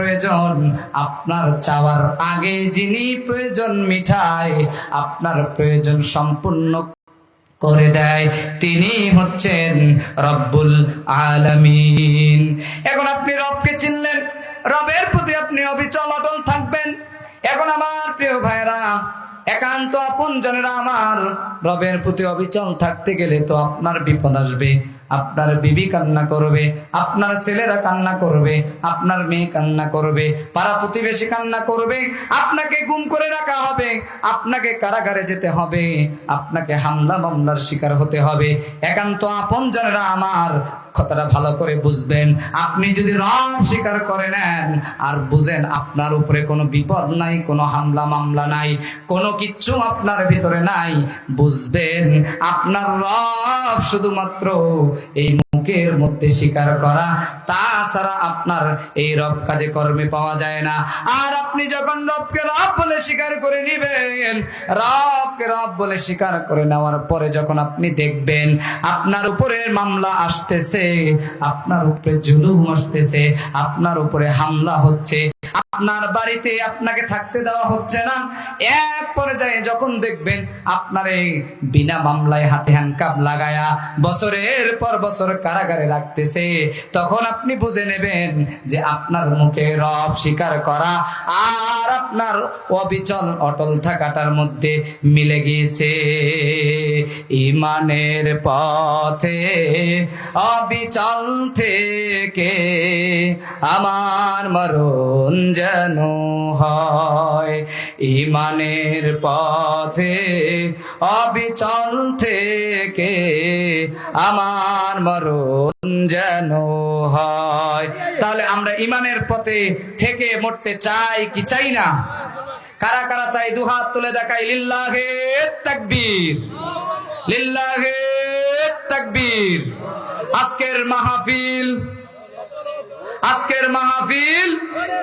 প্রয়োজন, আপনার চাওয়ার আগে যিনি প্রয়োজন মিটায়, আপনার প্রয়োজন সম্পূর্ণ করে দেয়, তিনি হচ্ছেন রব্বুল আলামিন। এখন আপনি রবকে চিনলেন, রবের প্রতি আপনি অবিচল অটল থাকবেন। এখন আমার প্রিয় ভাইরা, একান্ত আপনজনেরা আমার, রবের প্রতি অবিচল থাকতে গেলে তো আপনার বিপদ আসবে। আপনার বিবি কান্না করবে, আপনার ছেলেরা কান্না করবে, আপনার মেয়ে কান্না করবে, পাড়া প্রতিবেশী কান্না করবে, আপনাকে গুম করে রাখা হবে, আপনাকে কারাগারে যেতে হবে, আপনাকে হামলা মামলার শিকার হতে হবে। একান্ত আপনজনেরা আমার, কথাটা ভালো করে বুঝবেন। আপনি যদি রব স্বীকার করে নেন আর বুঝেন আপনার উপরে কোনো বিপদ নাই, কোনো হামলা মামলা নাই, কোনো কিচ্ছু আপনার ভিতরে নাই, বুঝবেন আপনার রব শুধুমাত্র এই মুখের মধ্যে স্বীকার করা, তাছাড়া আপনার এই রব কাজে কর্মে পাওয়া যায় না। আর আপনি যখন রবকে রব বলে স্বীকার করে নিবেন, রবকে রব বলে স্বীকার করে নেওয়ার পরে যখন আপনি দেখবেন আপনার উপরে মামলা আসতেছে, আপনার উপরে জুলুম আসতেছে, আপনার উপরে হামলা হচ্ছে, আপনার বাড়িতে আপনাকে থাকতে দেওয়া হচ্ছে না, এক পর্যায়ে যখন দেখবেন আপনার এই বিনা মামলায় হাতে হ্যান্ডকাপ লাগায়া বছরের পর বছর কারাগারে রাখতেছে, তখন আপনি বুঝে নেবেন যে আপনার মুখে রব স্বীকার করা আর আপনার অবিচল অটল থাকাটার মধ্যে মিলে গিয়েছে। ঈমানের পথে অবিচল থেকে আমার মরণ যেন হয়, ঈমানের পথে অবিচল থেকে আমার মরণ যেন হয়। তাহলে আমরা ঈমানের পথে থেকে মরতে চাই কি চাই না? কারা কারা চাই? দুহাত তুলে দেখাই। লিল্লাহে তাকবীর, লিল্লাহে তাকবীর। আজকের মাহফিল